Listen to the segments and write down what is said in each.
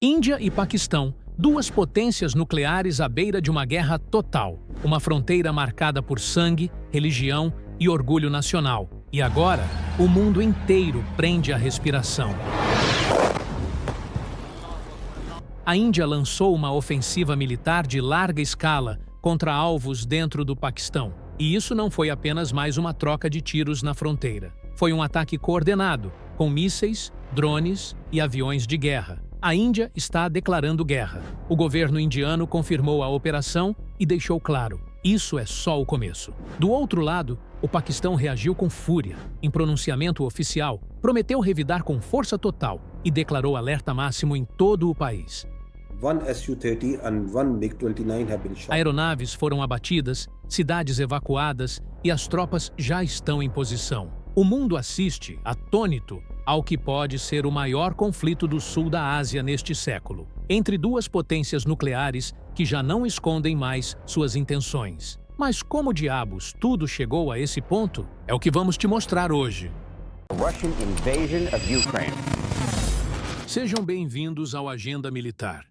Índia e Paquistão, duas potências nucleares à beira de uma guerra total, uma fronteira marcada por sangue, religião e orgulho nacional. E agora, o mundo inteiro prende a respiração. A Índia lançou uma ofensiva militar de larga escala contra alvos dentro do Paquistão. E isso não foi apenas mais uma troca de tiros na fronteira. Foi um ataque coordenado, com mísseis, drones e aviões de guerra. A Índia está declarando guerra. O governo indiano confirmou a operação e deixou claro: isso é só o começo. Do outro lado, o Paquistão reagiu com fúria. Em pronunciamento oficial, prometeu revidar com força total e declarou alerta máximo em todo o país. One Su-30 and one MiG-29 have been shot. Aeronaves foram abatidas, cidades evacuadas e as tropas já estão em posição. O mundo assiste, atônito, ao que pode ser o maior conflito do sul da Ásia neste século, entre duas potências nucleares que já não escondem mais suas intenções. Mas como diabos tudo chegou a esse ponto? É o que vamos te mostrar hoje. Russian invasion of Ukraine. Sejam bem-vindos ao Agenda Militar.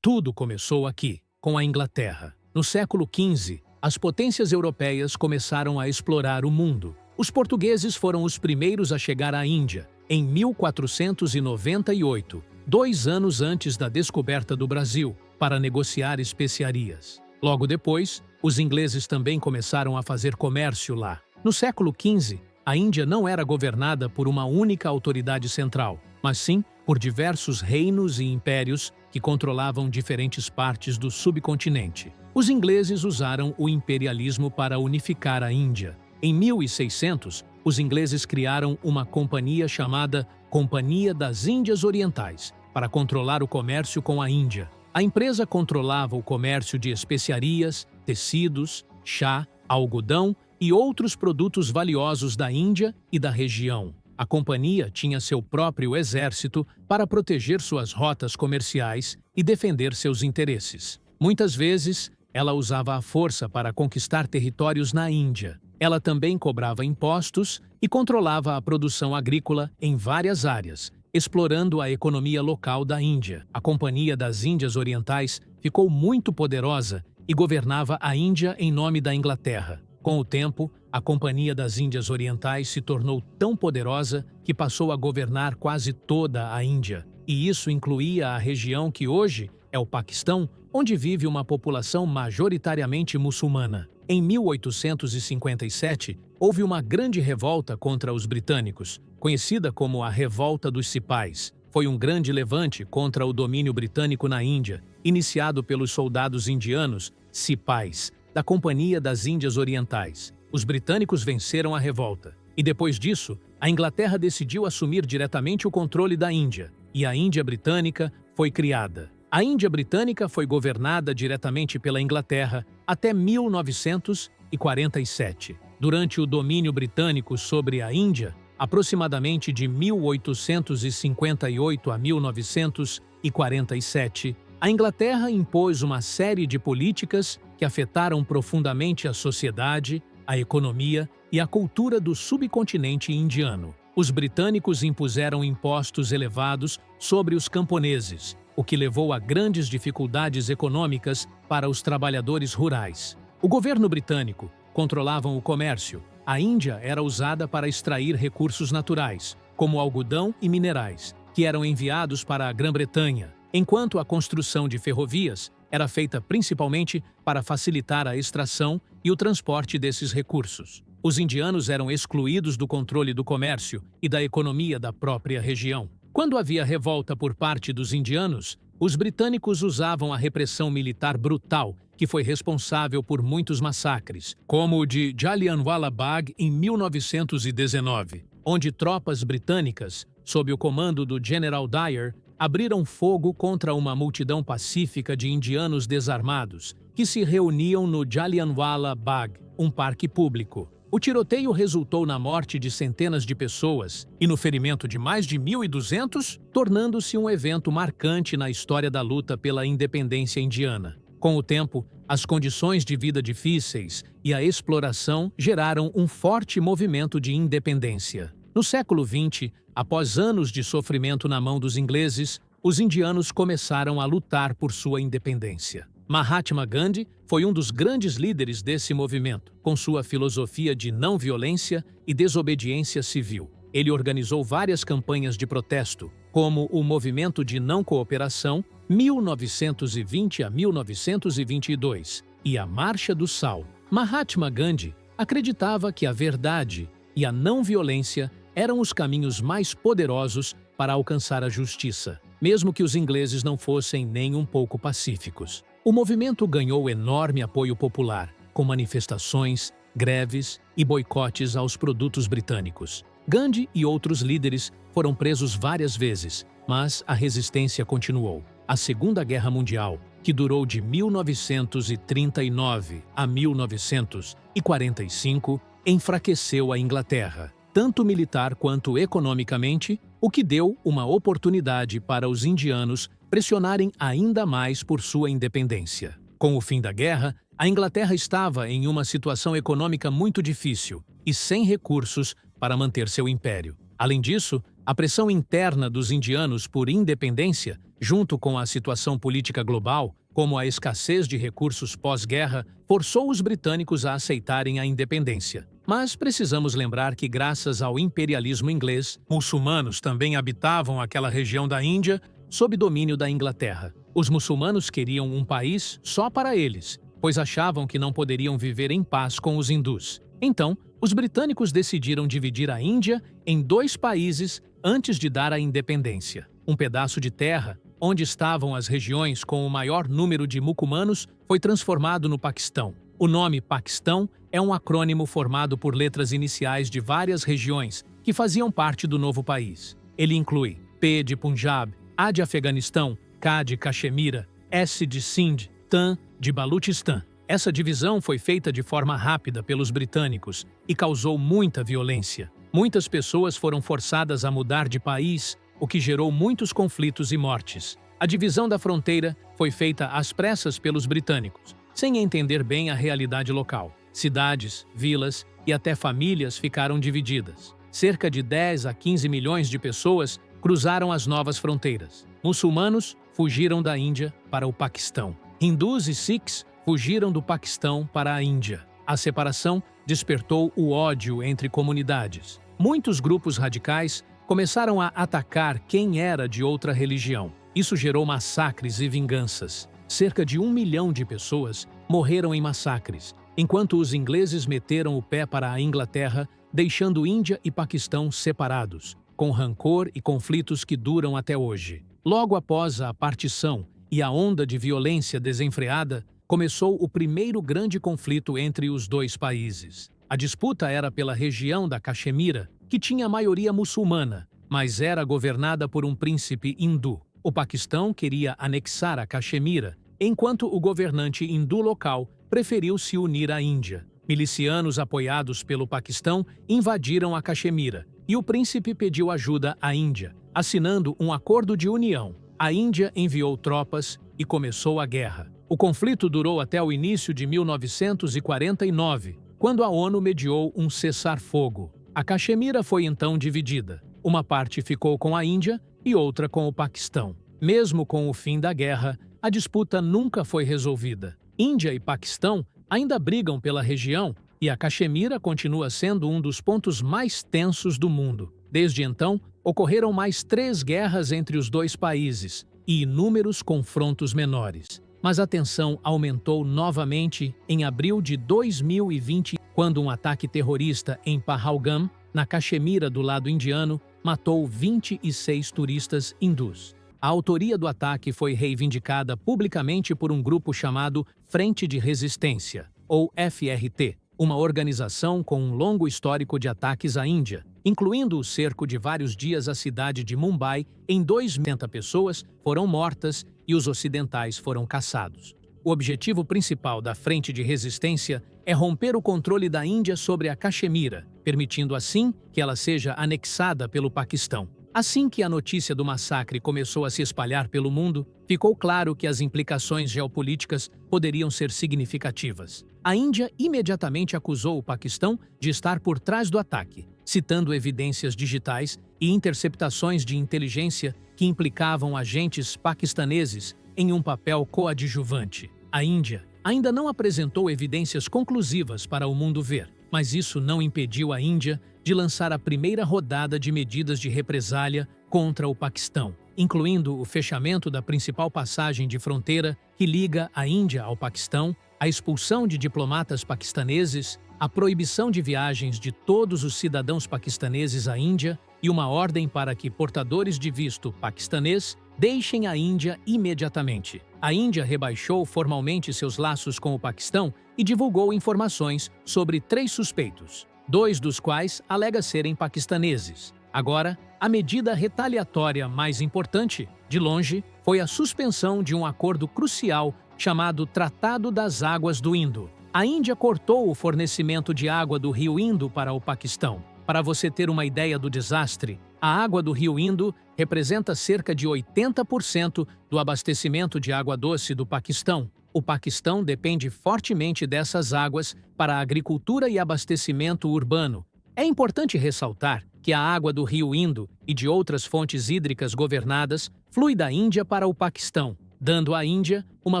Tudo começou aqui, com a Inglaterra. No século XV, as potências europeias começaram a explorar o mundo. Os portugueses foram os primeiros a chegar à Índia, em 1498, 2 anos antes da descoberta do Brasil, para negociar especiarias. Logo depois, os ingleses também começaram a fazer comércio lá. No século XV, a Índia não era governada por uma única autoridade central, mas sim por diversos reinos e impérios que controlavam diferentes partes do subcontinente. Os ingleses usaram o imperialismo para unificar a Índia. Em 1600, os ingleses criaram uma companhia chamada Companhia das Índias Orientais para controlar o comércio com a Índia. A empresa controlava o comércio de especiarias, tecidos, chá, algodão e outros produtos valiosos da Índia e da região. A companhia tinha seu próprio exército para proteger suas rotas comerciais e defender seus interesses. Muitas vezes, ela usava a força para conquistar territórios na Índia. Ela também cobrava impostos e controlava a produção agrícola em várias áreas, explorando a economia local da Índia. A Companhia das Índias Orientais ficou muito poderosa e governava a Índia em nome da Inglaterra. Com o tempo, a Companhia das Índias Orientais se tornou tão poderosa que passou a governar quase toda a Índia. E isso incluía a região que hoje é o Paquistão, onde vive uma população majoritariamente muçulmana. Em 1857, houve uma grande revolta contra os britânicos, conhecida como a Revolta dos Cipais. Foi um grande levante contra o domínio britânico na Índia, iniciado pelos soldados indianos Cipais, da Companhia das Índias Orientais. Os britânicos venceram a revolta. E depois disso, a Inglaterra decidiu assumir diretamente o controle da Índia, e a Índia Britânica foi criada. A Índia Britânica foi governada diretamente pela Inglaterra até 1947. Durante o domínio britânico sobre a Índia, aproximadamente de 1858 a 1947, a Inglaterra impôs uma série de políticas que afetaram profundamente a sociedade, a economia e a cultura do subcontinente indiano. Os britânicos impuseram impostos elevados sobre os camponeses, o que levou a grandes dificuldades econômicas para os trabalhadores rurais. O governo britânico controlava o comércio. A Índia era usada para extrair recursos naturais, como algodão e minerais, que eram enviados para a Grã-Bretanha, enquanto a construção de ferrovias era feita principalmente para facilitar a extração e o transporte desses recursos. Os indianos eram excluídos do controle do comércio e da economia da própria região. Quando havia revolta por parte dos indianos, os britânicos usavam a repressão militar brutal, que foi responsável por muitos massacres, como o de Jallianwala Bagh em 1919, onde tropas britânicas, sob o comando do General Dyer, abriram fogo contra uma multidão pacífica de indianos desarmados que se reuniam no Jallianwala Bagh, um parque público. O tiroteio resultou na morte de centenas de pessoas e no ferimento de mais de 1.200, tornando-se um evento marcante na história da luta pela independência indiana. Com o tempo, as condições de vida difíceis e a exploração geraram um forte movimento de independência. No século XX, após anos de sofrimento na mão dos ingleses, os indianos começaram a lutar por sua independência. Mahatma Gandhi foi um dos grandes líderes desse movimento, com sua filosofia de não violência e desobediência civil. Ele organizou várias campanhas de protesto, como o Movimento de Não Cooperação, 1920 a 1922, e a Marcha do Sal. Mahatma Gandhi acreditava que a verdade e a não violência eram os caminhos mais poderosos para alcançar a justiça, mesmo que os ingleses não fossem nem um pouco pacíficos. O movimento ganhou enorme apoio popular, com manifestações, greves e boicotes aos produtos britânicos. Gandhi e outros líderes foram presos várias vezes, mas a resistência continuou. A Segunda Guerra Mundial, que durou de 1939 a 1945, enfraqueceu a Inglaterra, tanto militar quanto economicamente, o que deu uma oportunidade para os indianos pressionarem ainda mais por sua independência. Com o fim da guerra, a Inglaterra estava em uma situação econômica muito difícil e sem recursos para manter seu império. Além disso, a pressão interna dos indianos por independência, junto com a situação política global, como a escassez de recursos pós-guerra, forçou os britânicos a aceitarem a independência. Mas precisamos lembrar que, graças ao imperialismo inglês, muçulmanos também habitavam aquela região da Índia sob domínio da Inglaterra. Os muçulmanos queriam um país só para eles, pois achavam que não poderiam viver em paz com os hindus. Então, os britânicos decidiram dividir a Índia em 2 países antes de dar a independência. Um pedaço de terra, onde estavam as regiões com o maior número de muçulmanos, foi transformado no Paquistão. O nome Paquistão é um acrônimo formado por letras iniciais de várias regiões que faziam parte do novo país. Ele inclui P de Punjab, A de Afeganistão, K de Caxemira, S de Sindh, Tan de Balutistão. Essa divisão foi feita de forma rápida pelos britânicos e causou muita violência. Muitas pessoas foram forçadas a mudar de país, o que gerou muitos conflitos e mortes. A divisão da fronteira foi feita às pressas pelos britânicos, sem entender bem a realidade local. Cidades, vilas e até famílias ficaram divididas. Cerca de 10 a 15 milhões de pessoas cruzaram as novas fronteiras. Muçulmanos fugiram da Índia para o Paquistão. Hindus e Sikhs fugiram do Paquistão para a Índia. A separação despertou o ódio entre comunidades. Muitos grupos radicais começaram a atacar quem era de outra religião. Isso gerou massacres e vinganças. Cerca de 1 milhão de pessoas morreram em massacres, enquanto os ingleses meteram o pé para a Inglaterra, deixando Índia e Paquistão separados, com rancor e conflitos que duram até hoje. Logo após a partição e a onda de violência desenfreada, começou o primeiro grande conflito entre os 2 países. A disputa era pela região da Caxemira, que tinha maioria muçulmana, mas era governada por um príncipe hindu. O Paquistão queria anexar a Caxemira, enquanto o governante hindu local preferiu se unir à Índia. Milicianos apoiados pelo Paquistão invadiram a Caxemira e o príncipe pediu ajuda à Índia, assinando um acordo de união. A Índia enviou tropas e começou a guerra. O conflito durou até o início de 1949, quando a ONU mediou um cessar-fogo. A Caxemira foi então dividida. Uma parte ficou com a Índia e outra com o Paquistão. Mesmo com o fim da guerra, a disputa nunca foi resolvida. Índia e Paquistão ainda brigam pela região e a Caxemira continua sendo um dos pontos mais tensos do mundo. Desde então, ocorreram mais 3 guerras entre os 2 países e inúmeros confrontos menores. Mas a tensão aumentou novamente em abril de 2020, quando um ataque terrorista em Pahalgam, na Caxemira do lado indiano, matou 26 turistas hindus. A autoria do ataque foi reivindicada publicamente por um grupo chamado Frente de Resistência, ou FRT, uma organização com um longo histórico de ataques à Índia, incluindo o cerco de vários dias à cidade de Mumbai. Em 2.000 pessoas foram mortas e os ocidentais foram caçados. O objetivo principal da Frente de Resistência é romper o controle da Índia sobre a Caxemira, permitindo assim que ela seja anexada pelo Paquistão. Assim que a notícia do massacre começou a se espalhar pelo mundo, ficou claro que as implicações geopolíticas poderiam ser significativas. A Índia imediatamente acusou o Paquistão de estar por trás do ataque, citando evidências digitais e interceptações de inteligência que que implicavam agentes paquistaneses em um papel coadjuvante. A Índia ainda não apresentou evidências conclusivas para o mundo ver, mas isso não impediu a Índia de lançar a primeira rodada de medidas de represália contra o Paquistão, incluindo o fechamento da principal passagem de fronteira que liga a Índia ao Paquistão, a expulsão de diplomatas paquistaneses, a proibição de viagens de todos os cidadãos paquistaneses à Índia e uma ordem para que portadores de visto paquistanês deixem a Índia imediatamente. A Índia rebaixou formalmente seus laços com o Paquistão e divulgou informações sobre 3 suspeitos, 2 dos quais alega serem paquistaneses. Agora, a medida retaliatória mais importante, de longe, foi a suspensão de um acordo crucial chamado Tratado das Águas do Indo. A Índia cortou o fornecimento de água do rio Indo para o Paquistão. Para você ter uma ideia do desastre, a água do rio Indo representa cerca de 80% do abastecimento de água doce do Paquistão. O Paquistão depende fortemente dessas águas para a agricultura e abastecimento urbano. É importante ressaltar que a água do rio Indo e de outras fontes hídricas governadas flui da Índia para o Paquistão, dando à Índia uma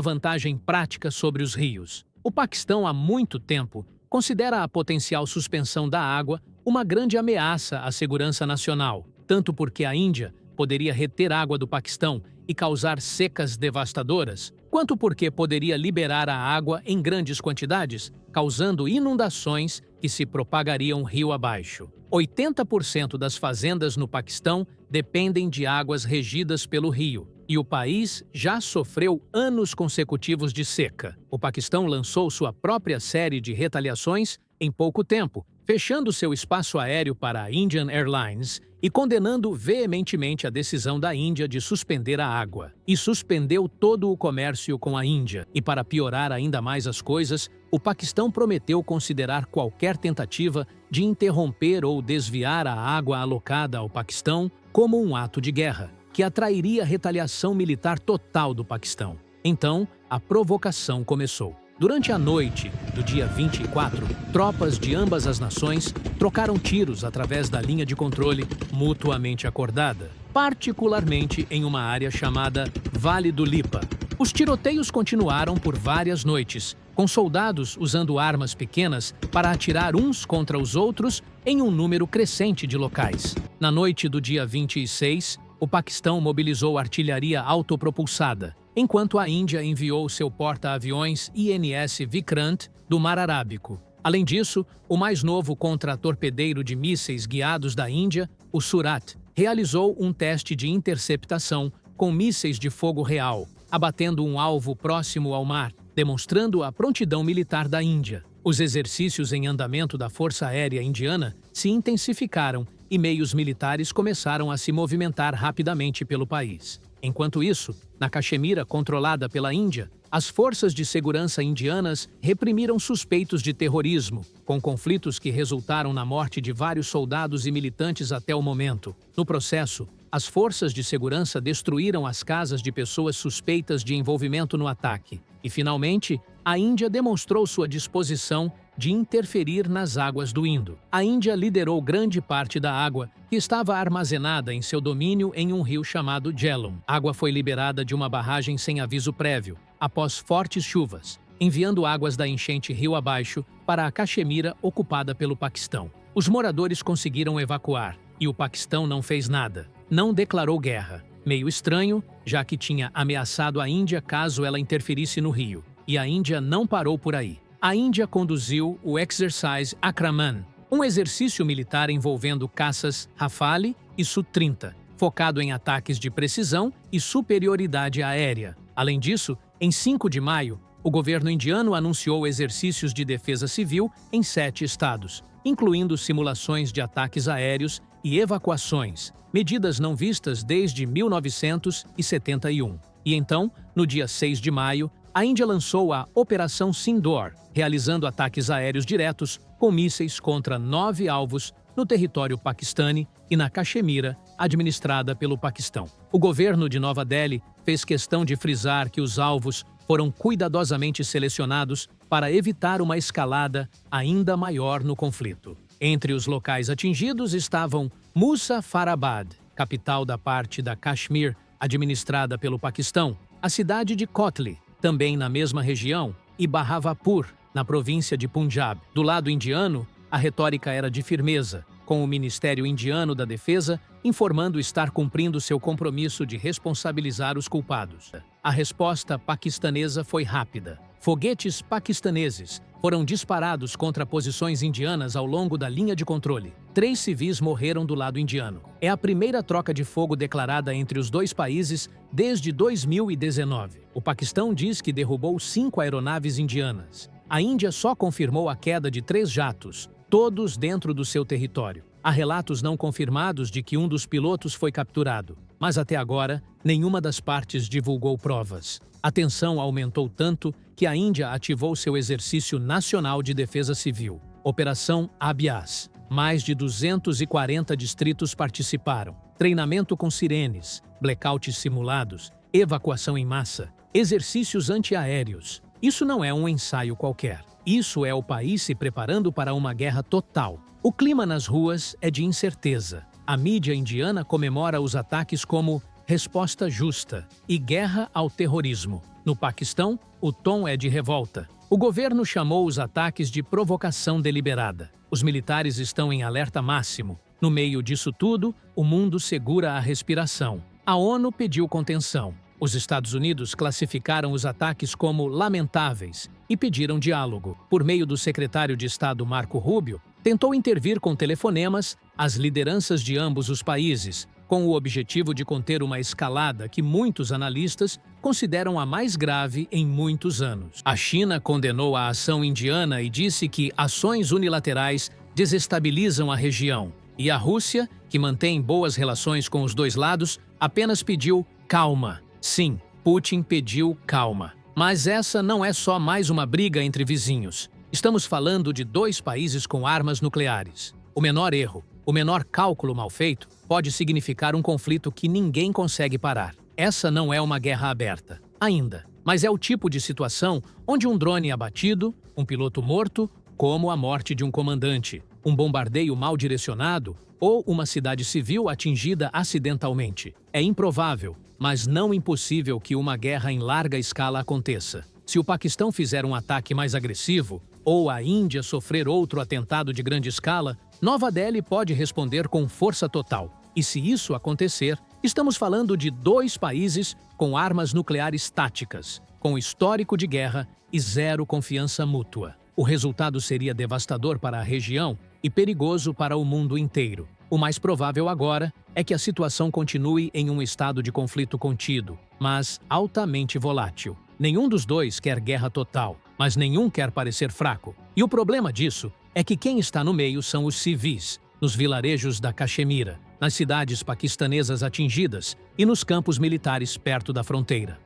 vantagem prática sobre os rios. O Paquistão, há muito tempo, considera a potencial suspensão da água uma grande ameaça à segurança nacional, tanto porque a Índia poderia reter água do Paquistão e causar secas devastadoras, quanto porque poderia liberar a água em grandes quantidades, causando inundações que se propagariam rio abaixo. 80% das fazendas no Paquistão dependem de águas regidas pelo rio, e o país já sofreu anos consecutivos de seca. O Paquistão lançou sua própria série de retaliações em pouco tempo, fechando seu espaço aéreo para a Indian Airlines e condenando veementemente a decisão da Índia de suspender a água. E suspendeu todo o comércio com a Índia. E para piorar ainda mais as coisas, o Paquistão prometeu considerar qualquer tentativa de interromper ou desviar a água alocada ao Paquistão como um ato de guerra, que atrairia retaliação militar total do Paquistão. Então, a provocação começou. Durante a noite do dia 24, tropas de ambas as nações trocaram tiros através da linha de controle mutuamente acordada, particularmente em uma área chamada Vale do Lipa. Os tiroteios continuaram por várias noites, com soldados usando armas pequenas para atirar uns contra os outros em um número crescente de locais. Na noite do dia 26, o Paquistão mobilizou artilharia autopropulsada, enquanto a Índia enviou seu porta-aviões INS Vikrant do Mar Arábico. Além disso, o mais novo contra-torpedeiro de mísseis guiados da Índia, o Surat, realizou um teste de interceptação com mísseis de fogo real, abatendo um alvo próximo ao mar, demonstrando a prontidão militar da Índia. Os exercícios em andamento da Força Aérea Indiana se intensificaram e meios militares começaram a se movimentar rapidamente pelo país. Enquanto isso, na Caxemira, controlada pela Índia, as forças de segurança indianas reprimiram suspeitos de terrorismo, com conflitos que resultaram na morte de vários soldados e militantes até o momento. No processo, as forças de segurança destruíram as casas de pessoas suspeitas de envolvimento no ataque. E, finalmente, a Índia demonstrou sua disposição de interferir nas águas do Indo. A Índia liderou grande parte da água que estava armazenada em seu domínio em um rio chamado Jhelum. A água foi liberada de uma barragem sem aviso prévio, após fortes chuvas, enviando águas da enchente rio abaixo para a Caxemira ocupada pelo Paquistão. Os moradores conseguiram evacuar, e o Paquistão não fez nada. Não declarou guerra. Meio estranho, já que tinha ameaçado a Índia caso ela interferisse no rio. E a Índia não parou por aí. A Índia conduziu o Exercise Akraman, um exercício militar envolvendo caças Rafale e Su-30, focado em ataques de precisão e superioridade aérea. Além disso, em 5 de maio, o governo indiano anunciou exercícios de defesa civil em 7 estados, incluindo simulações de ataques aéreos e evacuações, medidas não vistas desde 1971. E então, no dia 6 de maio, a Índia lançou a Operação Sindoor, realizando ataques aéreos diretos com mísseis contra 9 alvos no território paquistani e na Caxemira, administrada pelo Paquistão. O governo de Nova Delhi fez questão de frisar que os alvos foram cuidadosamente selecionados para evitar uma escalada ainda maior no conflito. Entre os locais atingidos estavam Muzaffarabad, capital da parte da Kashmir, administrada pelo Paquistão, a cidade de Kotli, também na mesma região, e Bahawalpur, na província de Punjab. Do lado indiano, a retórica era de firmeza, com o Ministério Indiano da Defesa informando estar cumprindo seu compromisso de responsabilizar os culpados. A resposta paquistanesa foi rápida. Foguetes paquistaneses foram disparados contra posições indianas ao longo da linha de controle. 3 civis morreram do lado indiano. É a primeira troca de fogo declarada entre os dois países desde 2019. O Paquistão diz que derrubou 5 aeronaves indianas. A Índia só confirmou a queda de 3 jatos, todos dentro do seu território. Há relatos não confirmados de que um dos pilotos foi capturado, mas até agora, nenhuma das partes divulgou provas. A tensão aumentou tanto que a Índia ativou seu exercício nacional de defesa civil, Operação Abhyas. Mais de 240 distritos participaram. Treinamento com sirenes, blackouts simulados, evacuação em massa, exercícios antiaéreos. Isso não é um ensaio qualquer. Isso é o país se preparando para uma guerra total. O clima nas ruas é de incerteza. A mídia indiana comemora os ataques como resposta justa e guerra ao terrorismo. No Paquistão, o tom é de revolta. O governo chamou os ataques de provocação deliberada. Os militares estão em alerta máximo. No meio disso tudo, o mundo segura a respiração. A ONU pediu contenção. Os Estados Unidos classificaram os ataques como lamentáveis e pediram diálogo. Por meio do secretário de Estado Marco Rubio, tentou intervir com telefonemas as lideranças de ambos os países, com o objetivo de conter uma escalada que muitos analistas consideram a mais grave em muitos anos. A China condenou a ação indiana e disse que ações unilaterais desestabilizam a região. E a Rússia, que mantém boas relações com os dois lados, apenas pediu calma. Sim, Putin pediu calma. Mas essa não é só mais uma briga entre vizinhos. Estamos falando de 2 países com armas nucleares. O menor erro, o menor cálculo mal feito, pode significar um conflito que ninguém consegue parar. Essa não é uma guerra aberta, ainda. Mas é o tipo de situação onde um drone abatido, um piloto morto, como a morte de um comandante, um bombardeio mal direcionado ou uma cidade civil atingida acidentalmente. É improvável, mas não impossível que uma guerra em larga escala aconteça. Se o Paquistão fizer um ataque mais agressivo, ou a Índia sofrer outro atentado de grande escala, Nova Delhi pode responder com força total. E se isso acontecer, estamos falando de 2 países com armas nucleares táticas, com histórico de guerra e zero confiança mútua. O resultado seria devastador para a região e perigoso para o mundo inteiro. O mais provável agora é que a situação continue em um estado de conflito contido, mas altamente volátil. Nenhum dos dois quer guerra total, mas nenhum quer parecer fraco. E o problema disso é que quem está no meio são os civis, nos vilarejos da Caxemira, nas cidades paquistanesas atingidas e nos campos militares perto da fronteira.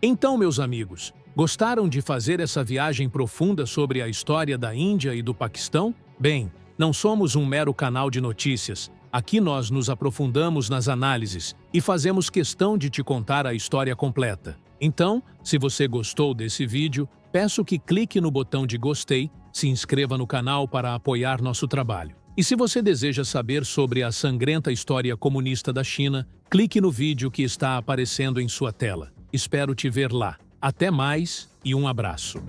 Então, meus amigos, gostaram de fazer essa viagem profunda sobre a história da Índia e do Paquistão? Bem, não somos um mero canal de notícias. Aqui nós nos aprofundamos nas análises e fazemos questão de te contar a história completa. Então, se você gostou desse vídeo, peço que clique no botão de gostei, se inscreva no canal para apoiar nosso trabalho. E se você deseja saber sobre a sangrenta história comunista da China, clique no vídeo que está aparecendo em sua tela. Espero te ver lá. Até mais e um abraço.